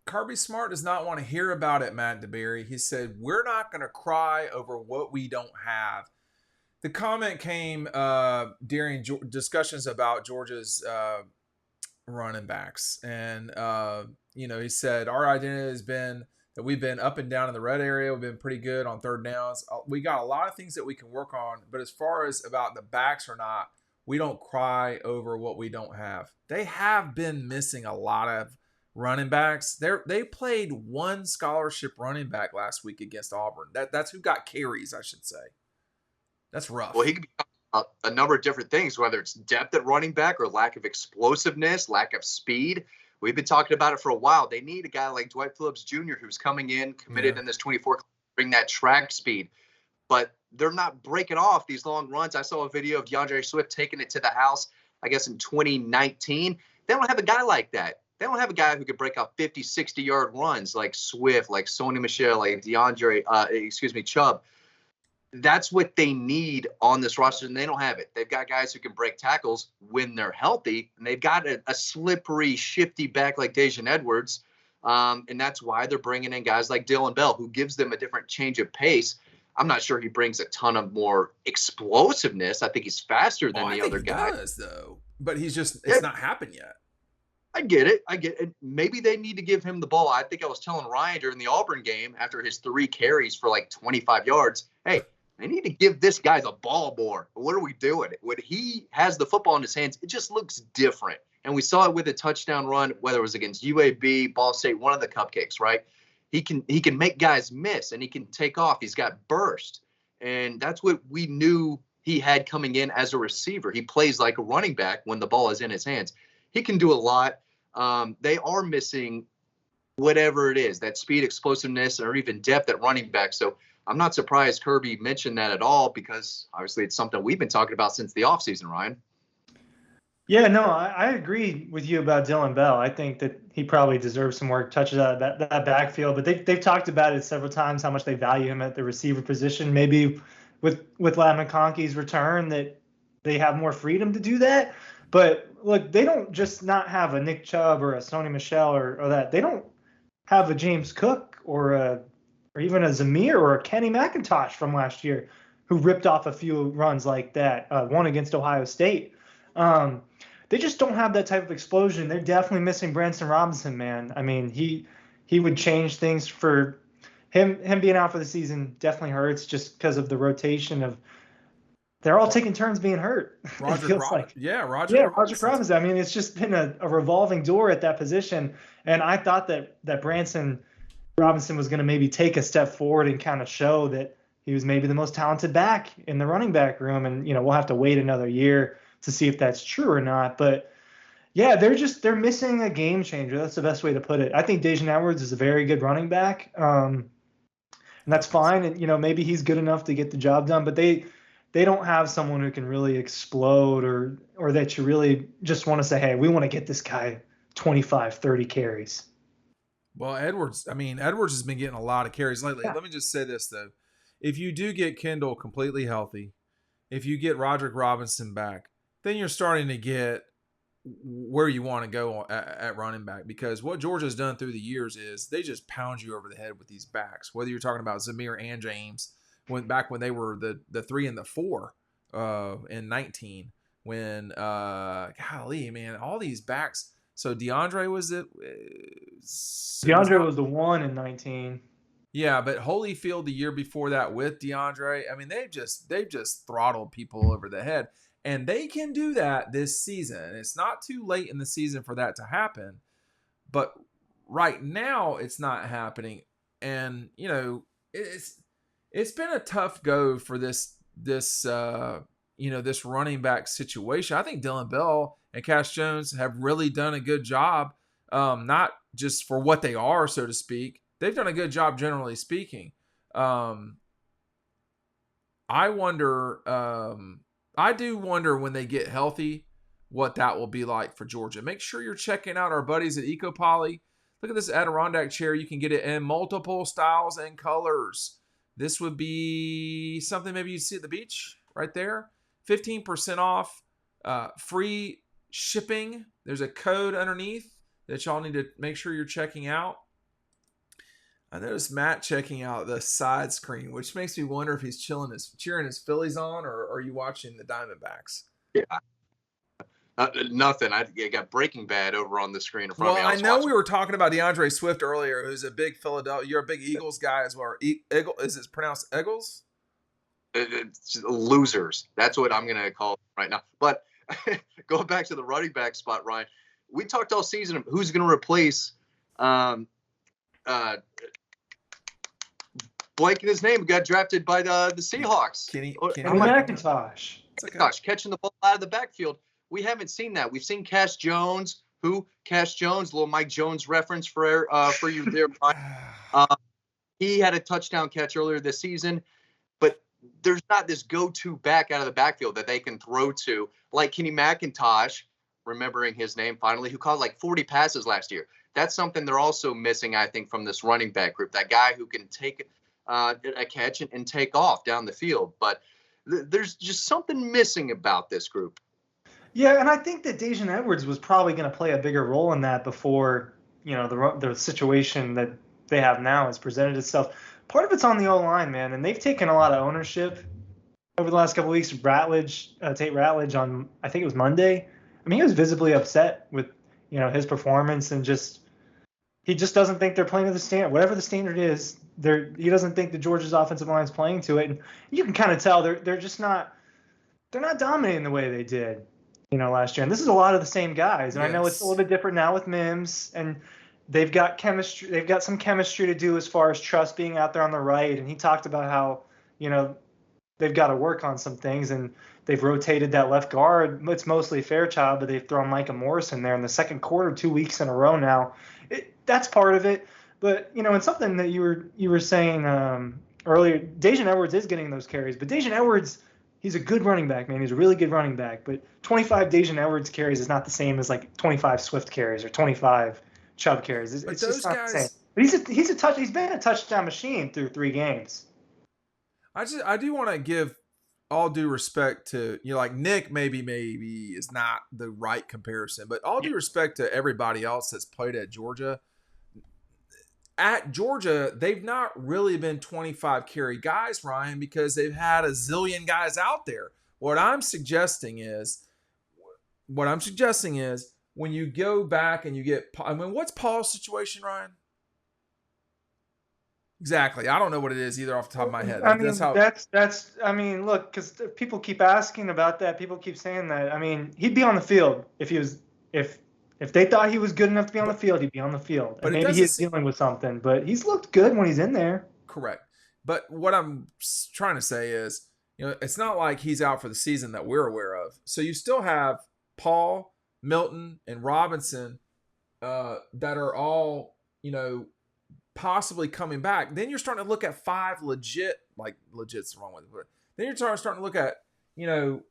Kirby Smart does not want to hear about it, Matt DeBerry. He said, we're not going to cry over what we don't have. The comment came during discussions about Georgia's running backs. And, he said, our identity has been that we've been up and down in the red area. We've been pretty good on third downs. We got a lot of things that we can work on. But as far as about the backs or not, we don't cry over what we don't have. They have been missing a lot of running backs. They played one scholarship running back last week against Auburn. That's who got carries, I should say. That's rough. Well, he could be a number of different things, whether it's depth at running back or lack of explosiveness, lack of speed. We've been talking about it for a while. They need a guy like Dwight Phillips Jr. who's coming in, committed in this 24, bring that track speed. But they're not breaking off these long runs. I saw a video of DeAndre Swift taking it to the house, I guess, in 2019. They don't have a guy like that. They don't have a guy who could break out 50, 60-yard runs like Swift, like Sony Michel, like Chubb. That's what they need on this roster, and they don't have it. They've got guys who can break tackles when they're healthy, and they've got a slippery, shifty back like Dejan Edwards, and that's why they're bringing in guys like Dylan Bell, who gives them a different change of pace. I'm not sure he brings a ton of more explosiveness. I think he's faster than the other guy. He does, though, but it's not happened yet. I get it. Maybe they need to give him the ball. I think I was telling Ryan during the Auburn game after his 3 carries for like 25 yards, hey, they need to give this guy the ball more. What are we doing? When he has the football in his hands, it just looks different. And we saw it with a touchdown run, whether it was against UAB, Ball State, one of the cupcakes, right? He can make guys miss, and he can take off. He's got burst. And that's what we knew he had coming in as a receiver. He plays like a running back when the ball is in his hands. He can do a lot. They are missing whatever it is, that speed, explosiveness, or even depth at running back. So I'm not surprised Kirby mentioned that at all, because obviously it's something we've been talking about since the offseason, Ryan. Yeah, no, I agree with you about Dylan Bell. I think that he probably deserves some more touches out of that backfield. But they've talked about it several times, how much they value him at the receiver position. Maybe with Ladd McConkey's return that they have more freedom to do that. But look, they don't just not have a Nick Chubb or a Sony Michel or that. They don't have a James Cook or even a Zamir or a Kenny McIntosh from last year who ripped off a few runs like that, one against Ohio State. They just don't have that type of explosion. They're definitely missing Branson Robinson, man. I mean, he would change things for him being out for the season. Definitely hurts just because of the rotation of they're all taking turns being hurt. Roger Robinson. I mean, it's just been a revolving door at that position. And I thought that Branson Robinson was going to maybe take a step forward and kind of show that he was maybe the most talented back in the running back room. And, we'll have to wait another year to see if that's true or not. But yeah, they're missing a game changer. That's the best way to put it. I think Dejan Edwards is a very good running back. And that's fine. And, maybe he's good enough to get the job done, but they don't have someone who can really explode or that you really just want to say, hey, we want to get this guy 25, 30 carries. Well, Edwards has been getting a lot of carries lately. Yeah. Let me just say this, though. If you do get Kendall completely healthy, if you get Roderick Robinson back, then you're starting to get where you want to go at running back, because what Georgia's done through the years is they just pound you over the head with these backs, whether you're talking about Zamir and James, when they were the 3 and the 4 in 19, when golly, man, all these backs. So DeAndre was it? DeAndre was the 1 in 19. Yeah, but Holyfield the year before that with DeAndre. I mean, they've just throttled people over the head, and they can do that this season. It's not too late in the season for that to happen, but right now it's not happening. And it's been a tough go for this running back situation. I think Dylan Bell and Cash Jones have really done a good job, not just for what they are, so to speak. They've done a good job, generally speaking. I do wonder when they get healthy what that will be like for Georgia. Make sure you're checking out our buddies at EcoPoly. Look at this Adirondack chair. You can get it in multiple styles and colors. This would be something maybe you'd see at the beach right there. 15% off, free shipping. There's a code underneath that y'all need to make sure you're checking out. I noticed Matt checking out the side screen, which makes me wonder if he's cheering his Phillies on, or are you watching the Diamondbacks? Yeah. Nothing. I got Breaking Bad over on the screen in front Well, of me. I know we were talking about DeAndre Swift earlier, who's a big Philadelphia. You're a big Eagles guy as well. Eagle, is it pronounced Eagles? It's losers. That's what I'm going to call it right now. But going back to the running back spot, Ryan, we talked all season of who's going to replace blanking his name, got drafted by the Seahawks. Kenny McIntosh. Gosh, catching the ball out of the backfield. We haven't seen that. We've seen Cash Jones. Cash Jones, little Mike Jones reference for you there, Ryan. He had a touchdown catch earlier this season, but there's not this go-to back out of the backfield that they can throw to, like Kenny McIntosh, remembering his name finally, who caught like 40 passes last year. That's something they're also missing, I think, from this running back group, that guy who can take a catch and take off down the field. But there's just something missing about this group. Yeah, and I think that Daijun Edwards was probably going to play a bigger role in that before, the situation that they have now has presented itself. Part of it's on the O-line, man, and they've taken a lot of ownership over the last couple of weeks. Tate Ratledge on, I think it was Monday. I mean, he was visibly upset with, his performance, and he just doesn't think they're playing to the standard. Whatever the standard is, he doesn't think the Georgia's offensive line is playing to it, and you can kind of tell they're just not dominating the way they did, last year. And this is a lot of the same guys, and yes. I know it's a little bit different now with Mims, and they've got chemistry. They've got some chemistry to do as far as Truss being out there on the right, and he talked about how they've got to work on some things, and they've rotated that left guard. It's mostly Fairchild, but they've thrown Micah Morris in there in the second quarter 2 weeks in a row now. That's part of it. But, and something that you were saying earlier, Daijun Edwards is getting those carries. But Daijun Edwards, he's a good running back, man. He's a really good running back. But 25 Daijun Edwards carries is not the same as like 25 Swift carries or 25 Chubb carries. It's just not the same. But he's been a touchdown machine through 3 games. I do want to give all due respect to, like Nick maybe is not the right comparison, but all due respect to everybody else that's played at Georgia. At Georgia, they've not really been 25 carry guys, Ryan, because they've had a zillion guys out there. What I'm suggesting is when you go back and you get, what's Paul's situation, Ryan? Exactly. I don't know what it is either off the top of my head. Look, because people keep asking about that. People keep saying that. I mean, he'd be on the field if they thought he was good enough to be on the field, he'd be on the field. And maybe he's dealing with something, but he's looked good when he's in there. Correct. But what I'm trying to say is, it's not like he's out for the season that we're aware of. So you still have Paul, Milton, and Robinson that are all, possibly coming back. Then you're starting to look at 5 legit's the wrong way. But then you're starting to look at, 4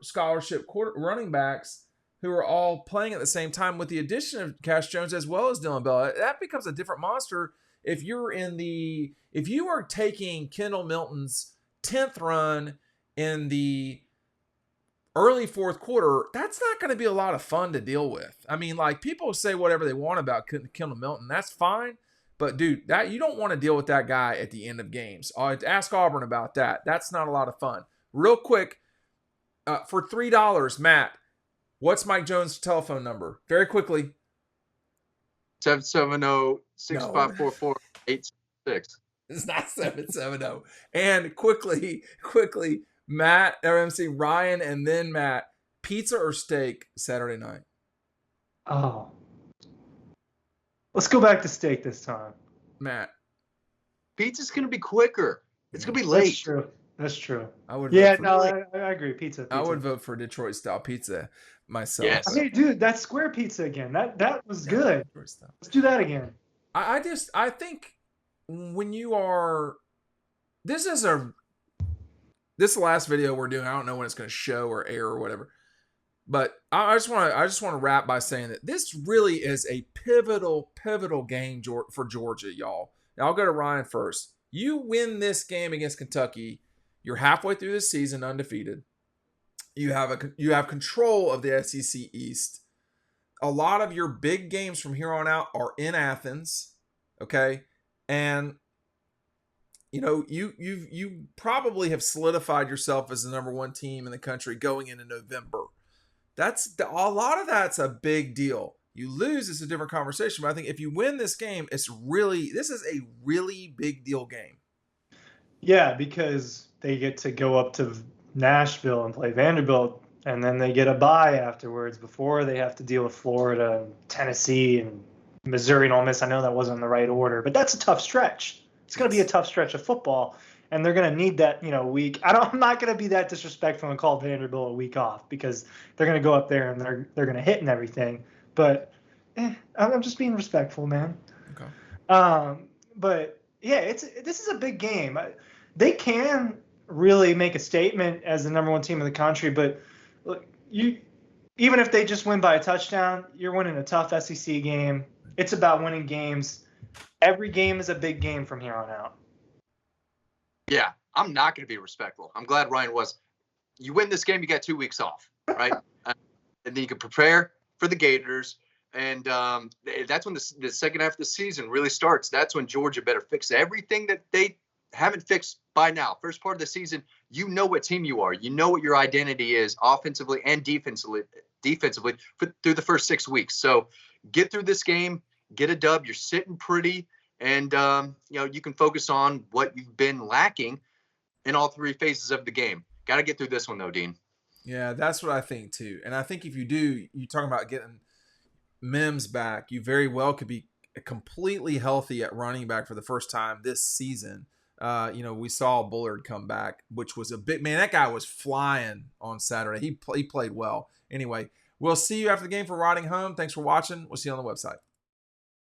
scholarship running backs who are all playing at the same time with the addition of Cash Jones as well as Dylan Bell. That becomes a different monster if you are taking Kendall Milton's 10th run in the early fourth quarter. That's not going to be a lot of fun to deal with. I mean, like, people say whatever they want about Kendall Milton. That's fine. But, dude, that you don't want to deal with that guy at the end of games. Ask Auburn about that. That's not a lot of fun. Real quick, for $3, Matt, what's Mike Jones' telephone number? Very quickly. 770-6544-866. It's not 770. And quickly, Matt, or MC Ryan, and then Matt, pizza or steak Saturday night? Oh. Let's go back to steak this time. Matt. Pizza's going to be quicker. It's going to be late. That's true. I agree. Pizza. I would vote for Detroit style pizza myself. Yes. Hey, dude, that square pizza again. That was good. Let's do that again. I think when you are, this is the last video we're doing. I don't know when it's going to show or air or whatever, but I just want to wrap by saying that this really is a pivotal game for Georgia, y'all. Now I'll go to Ryan first. You win this game against Kentucky, you're halfway through the season undefeated. You have control of the SEC East. A lot of your big games from here on out are in Athens. Okay. And you probably have solidified yourself as the number one team in the country going into November. A lot of that's a big deal. You lose, it's a different conversation. But I think if you win this game, this is a really big deal game. Yeah, because they get to go up to Nashville and play Vanderbilt, and then they get a bye afterwards before they have to deal with Florida and Tennessee and Missouri and Ole Miss. I know that wasn't in the right order, but that's a tough stretch. It's going to be a tough stretch of football, and they're going to need that, week. I'm not going to be that disrespectful and call Vanderbilt a week off because they're going to go up there and they're going to hit and everything. But I'm just being respectful, man. Okay. But yeah, this is a big game. They can really make a statement as the number one team in the country, but look, even if they just win by a touchdown, you're winning a tough SEC game. It's about winning games. Every game is a big game from here on out. Yeah, I'm not going to be respectful. I'm glad Ryan was. You win this game, you got 2 weeks off, right? And then you can prepare for the Gators. And that's when the second half of the season really starts. That's when Georgia better fix everything that they haven't fixed by now. First part of the season, you know what team you are. You know what your identity is offensively and defensively through the first 6 weeks. So get through this game, get a dub. You're sitting pretty, and you can focus on what you've been lacking in all three phases of the game. Got to get through this one, though, Dean. Yeah, that's what I think, too. And I think if you do, you're talking about getting Mims back, you very well could be completely healthy at running back for the first time this season. We saw Bullard come back, which was a bit, man, that guy was flying on Saturday. He played well. Anyway, we'll see you after the game for Riding Home. Thanks for watching. We'll see you on the website.